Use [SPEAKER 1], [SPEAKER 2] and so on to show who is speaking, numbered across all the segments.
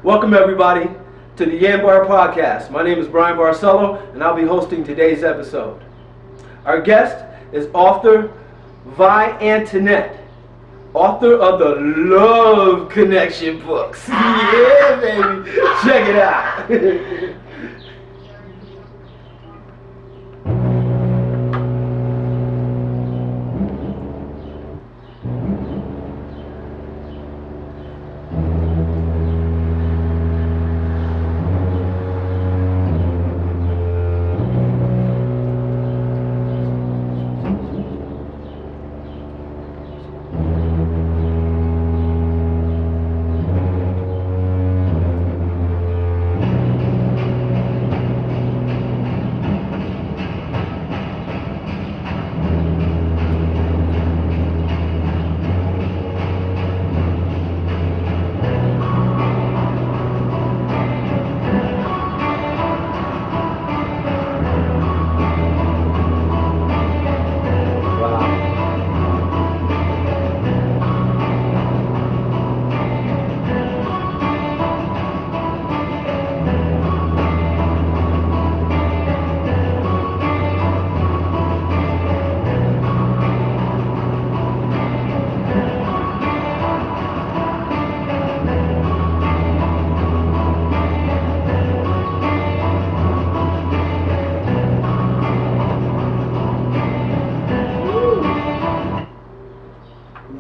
[SPEAKER 1] Welcome everybody to the YANBAR Podcast. My name is Bryan Barcelo and I'll be hosting today's episode. Our guest is author VY Antenette, author of the Love Connection books. Yeah, baby. Check it out.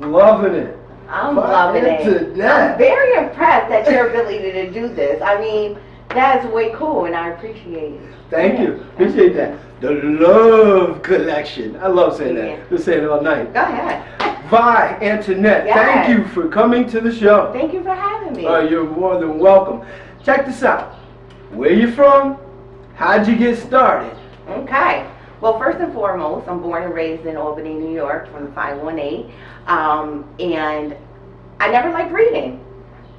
[SPEAKER 1] Loving it.
[SPEAKER 2] I'm loving it. I'm very impressed at your ability to do this. I mean, that's way cool, and I appreciate it.
[SPEAKER 1] Thank you. Appreciate that. The Love Collection. I love saying that. Been saying it all night.
[SPEAKER 2] Go ahead.
[SPEAKER 1] VY Antenette, thank you for coming to the show.
[SPEAKER 2] Thank you for having me.
[SPEAKER 1] You're more than welcome. Check this out. Where you from? How'd you get started?
[SPEAKER 2] Okay. Well, first and foremost, I'm born and raised in Albany, New York, from the 518, and I never liked reading.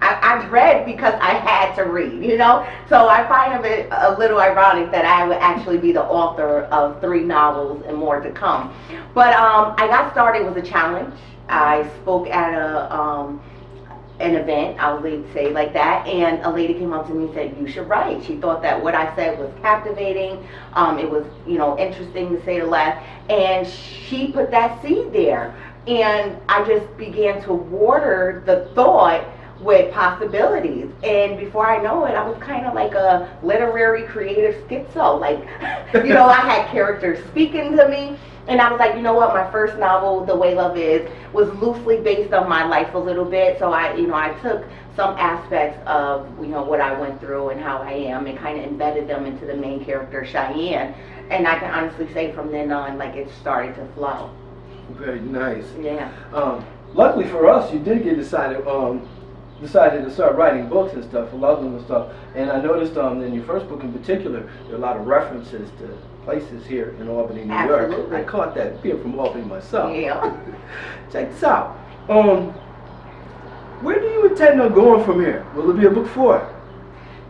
[SPEAKER 2] I read because I had to read, you know? So I find it a little ironic that I would actually be the author of 3 novels and more to come. But I got started with a challenge. I spoke at an event, I'll say like that, and a lady came up to me and said, you should write. She thought that what I said was captivating, it was, interesting to say the less, and she put that seed there, and I just began to water the thought with possibilities, and before I know it, I was kind of like a literary creative schizo, like, I had characters speaking to me. And I was like, you know what, my first novel, The Way Love Is, was loosely based on my life a little bit. So I took some aspects of, what I went through and how I am and kind of embedded them into the main character, Cheyenne. And I can honestly say from then on, like, it started to flow.
[SPEAKER 1] Very nice.
[SPEAKER 2] Yeah.
[SPEAKER 1] Luckily for us, you did get decided to start writing books and stuff, a lot of them and stuff. And I noticed in your first book in particular, there are a lot of references to places here in Albany, New York. I caught that being from Albany myself.
[SPEAKER 2] Yeah.
[SPEAKER 1] Check this out. Where do you intend on going from here? Will there be a book 4?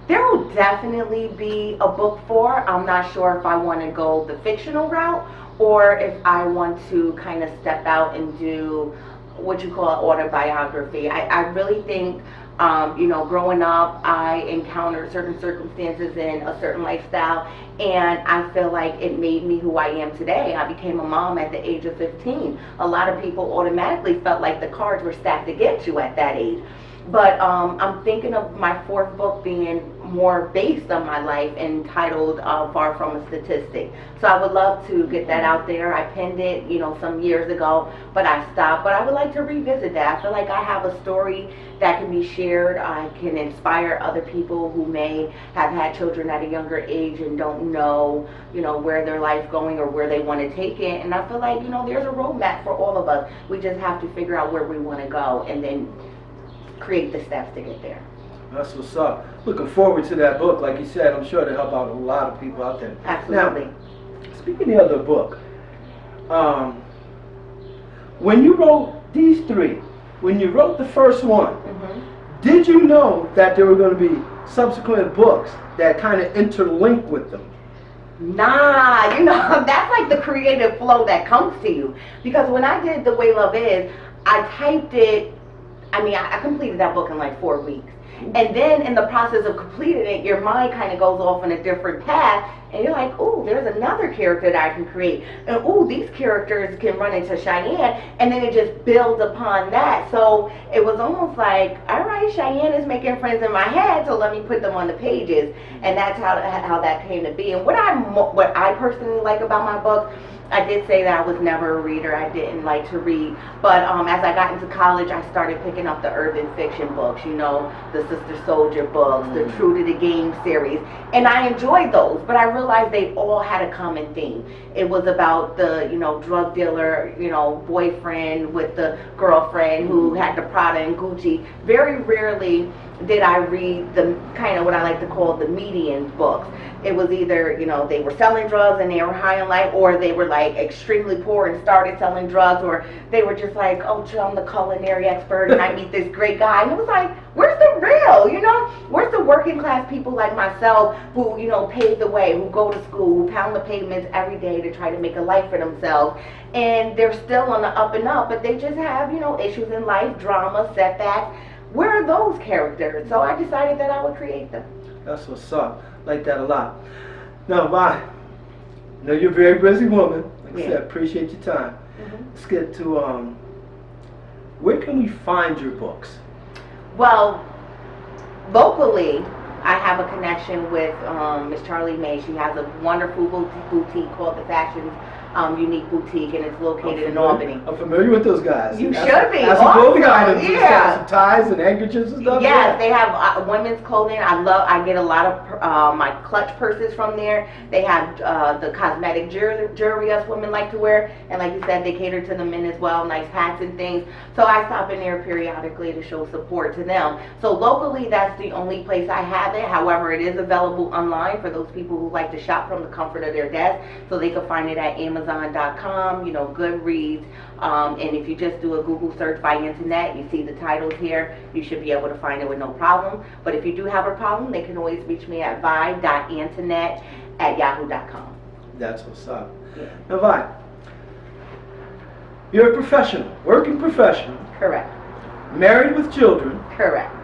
[SPEAKER 2] There will definitely be a book 4. I'm not sure if I want to go the fictional route or if I want to kind of step out and do what you call autobiography. I really think, growing up, I encountered certain circumstances in a certain lifestyle, and I feel like it made me who I am today. I became a mom at the age of 15. A lot of people automatically felt like the cards were stacked against you at that age. But I'm thinking of my 4th book being more based on my life, entitled Far From a Statistic. So I would love to get that out there. I penned it, some years ago, but I stopped. But I would like to revisit that. I feel like I have a story that can be shared. I can inspire other people who may have had children at a younger age and don't know, where their life's going or where they want to take it. And I feel like, there's a roadmap for all of us. We just have to figure out where we want to go and then create the steps to get there.
[SPEAKER 1] That's what's up. Looking forward to that book. Like you said, I'm sure it'll help out a lot of people out there.
[SPEAKER 2] Absolutely.
[SPEAKER 1] Now, speaking of the other book, when you wrote these 3, when you wrote the first one, did you know that there were going to be subsequent books that kind of interlink with them?
[SPEAKER 2] Nah, that's like the creative flow that comes to you. Because when I did The Way Love Is, I typed it, I completed that book in like 4 weeks. And then in the process of completing it, your mind kind of goes off on a different path, and you're like, ooh, there's another character that I can create. And ooh, these characters can run into Cheyenne. And then it just builds upon that. So it was almost like, all right, Cheyenne is making friends in my head, so let me put them on the pages. And that's how that came to be. And what I personally like about my book, I did say that I was never a reader. I didn't like to read. But as I got into college, I started picking up the urban fiction books, you know, the Sister Soldier books, the True to the Game series. And I enjoyed those, but I realized they all had a common theme. It was about the, you know, drug dealer, you know, boyfriend with the girlfriend who had the Prada and Gucci. Very rarely did I read the kind of what I like to call the median books. It was either, you know, they were selling drugs and they were high on life, or they were like extremely poor and started selling drugs, or they were just like, oh, I'm the culinary expert and I meet this great guy. And it was like, where's the real, you know? Where's the working class people like myself who, you know, pave the way, who go to school, who pound the pavements every day to try to make a life for themselves? And they're still on the up and up, but they just have, you know, issues in life, drama, setbacks. Where are those characters? So I decided that I would create them.
[SPEAKER 1] That's what's up. Like that a lot. Now, bye. I know you're a very busy woman. Like I said, appreciate your time. Let's get to where can we find your books?
[SPEAKER 2] Well, locally, I have a connection with Miss Charlie May. She has a wonderful boutique called the Fashion Unique Boutique, and it's located in Albany.
[SPEAKER 1] I'm familiar with those guys.
[SPEAKER 2] You should be.
[SPEAKER 1] That's some clothing items.
[SPEAKER 2] Yeah.
[SPEAKER 1] Some ties and handkerchiefs and stuff.
[SPEAKER 2] Yes, they have women's clothing. I get a lot of my clutch purses from there. They have the cosmetic jewelry us women like to wear, and like you said, they cater to the men as well. Nice hats and things. So I stop in there periodically to show support to them. So locally, that's the only place I have it. However, it is available online for those people who like to shop from the comfort of their desk. So they can find it at Amazon.com, you know, Goodreads, and if you just do a Google search by Antenette, you see the titles here, you should be able to find it with no problem. But if you do have a problem, they can always reach me at vi.antenette@yahoo.com.
[SPEAKER 1] That's what's up.
[SPEAKER 2] Yeah.
[SPEAKER 1] Now, Vi, you're a professional, working professional,
[SPEAKER 2] Correct.
[SPEAKER 1] married with children,
[SPEAKER 2] Correct.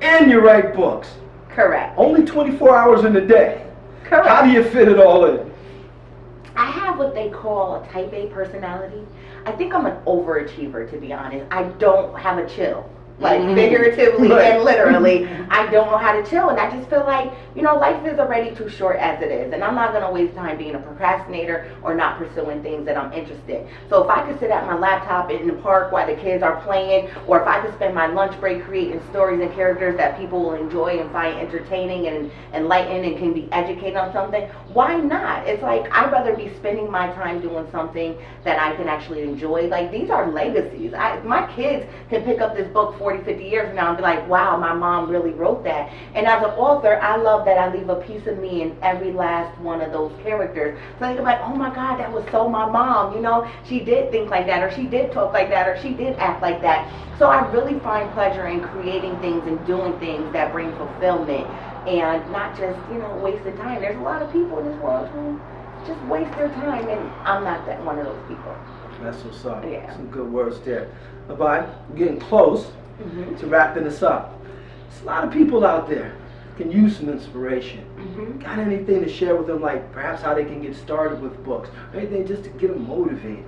[SPEAKER 1] and you write books.
[SPEAKER 2] Correct.
[SPEAKER 1] Only 24 hours in a day.
[SPEAKER 2] Correct.
[SPEAKER 1] How do you fit it all in?
[SPEAKER 2] I have what they call a type A personality. I think I'm an overachiever, to be honest. I don't have a chill. Like figuratively and literally, I don't know how to chill, and I just feel like, you know, life is already too short as it is, and I'm not gonna waste time being a procrastinator or not pursuing things that I'm interested in. So if I could sit at my laptop in the park while the kids are playing, or if I could spend my lunch break creating stories and characters that people will enjoy and find entertaining and enlightening and can be educated on something, why not? It's like, I'd rather be spending my time doing something that I can actually enjoy. Like, these are legacies. My kids can pick up this book 40, 50 years from now and be like, wow, my mom really wrote that. And as an author, I love that I leave a piece of me in every last one of those characters. So they can be like, oh my God, that was so my mom, you know, she did think like that, or she did talk like that, or she did act like that. So I really find pleasure in creating things and doing things that bring fulfillment and not just, you know, wasting time. There's a lot of people in this world who just waste their time, and I'm not that one of those people.
[SPEAKER 1] That's what's up.
[SPEAKER 2] Yeah. Some
[SPEAKER 1] good words there. Bye. We're getting close to wrapping this up. There's a lot of people out there can use some inspiration. Got anything to share with them, like perhaps how they can get started with books, or anything just to get them motivated?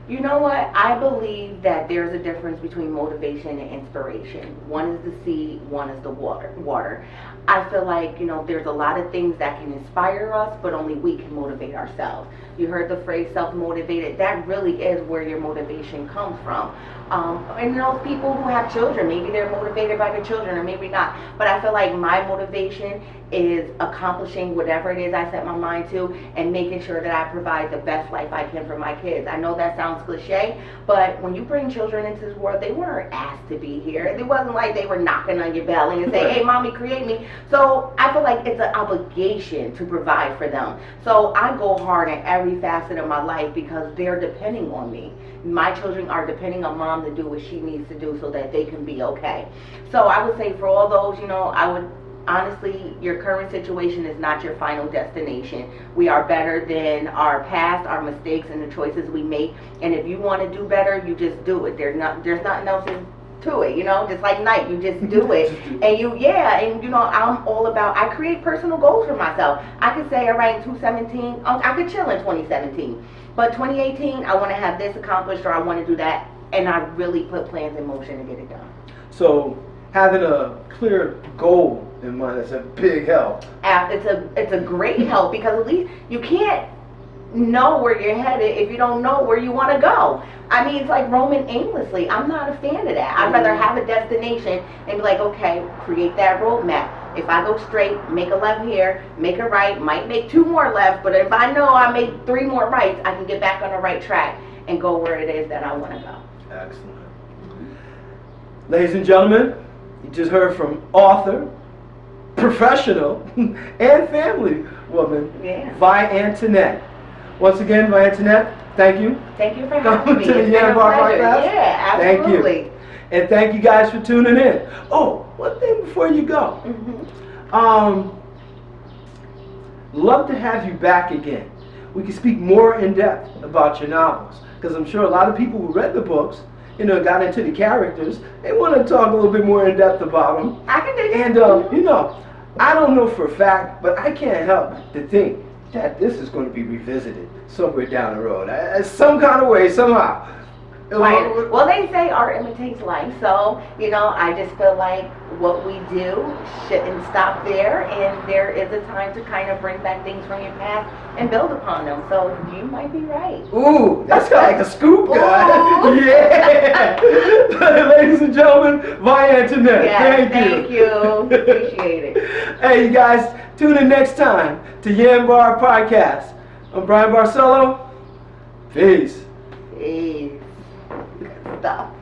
[SPEAKER 2] You know what? I believe that there's a difference between motivation and inspiration. One is the seed, one is the water. I feel like, you know, there's a lot of things that can inspire us, but only we can motivate ourselves. You heard the phrase self-motivated. That really is where your motivation comes from. And those people who have children, maybe they're motivated by their children or maybe not. But I feel like my motivation is accomplishing whatever it is I set my mind to and making sure that I provide the best life I can for my kids. I know that sounds cliche, but when you bring children into this world, they weren't asked to be here. It wasn't like they were knocking on your belly and saying, hey, mommy, create me. So I feel like it's an obligation to provide for them. So I go hard in every facet of my life because they're depending on me. My children are depending on mom to do what she needs to do so that they can be okay. So I would say for all those, you know, I would honestly, your current situation is not your final destination. We are better than our past, our mistakes, and the choices we make. And if you want to do better, you just do it. There's nothing else to it, just like night, you just do it. And I'm all about, I create personal goals for myself. I could say, all right, in 2017, I could chill in 2017. But 2018, I want to have this accomplished, or I want to do that. And I really put plans in motion to get it done.
[SPEAKER 1] So having a clear goal in mind is a big help.
[SPEAKER 2] It's a great help, because at least you can't know where you're headed if you don't know where you want to go. I mean, it's like roaming aimlessly. I'm not a fan of that. I'd rather have a destination and be like, okay, create that roadmap. If I go straight, make a left here, make a right, might make 2 more left, but if I know I made 3 more rights, I can get back on the right track and go where it is that I want to go.
[SPEAKER 1] Excellent. Ladies and gentlemen, you just heard from author, professional, and family woman, VY Antenette. Once again, VY Antenette, thank you.
[SPEAKER 2] Thank you for having me.
[SPEAKER 1] To the
[SPEAKER 2] It's been a
[SPEAKER 1] YANBAR
[SPEAKER 2] pleasure.
[SPEAKER 1] Podcast.
[SPEAKER 2] Yeah, absolutely.
[SPEAKER 1] Thank you. And thank you guys for tuning in. Oh, one thing before you go. Love to have you back again. We can speak more in depth about your novels, because I'm sure a lot of people who read the books, got into the characters, they want to talk a little bit more in depth about them.
[SPEAKER 2] I can do that.
[SPEAKER 1] And I don't know for a fact, but I can't help to think that this is going to be revisited somewhere down the road, some kind of way, somehow.
[SPEAKER 2] Right. Well, they say art imitates life, so I just feel like what we do shouldn't stop there, and there is a time to kind of bring back things from your past and build upon them. So you might be right.
[SPEAKER 1] Ooh, that's kind of like a scoop, guy. Yeah. Ladies and gentlemen, VY Antenette.
[SPEAKER 2] Yes,
[SPEAKER 1] thank
[SPEAKER 2] you. Appreciate it.
[SPEAKER 1] Hey, you guys, tune in next time to YANBAR Podcast. I'm Bryan Barcelo. Peace.
[SPEAKER 2] Peace. Stop.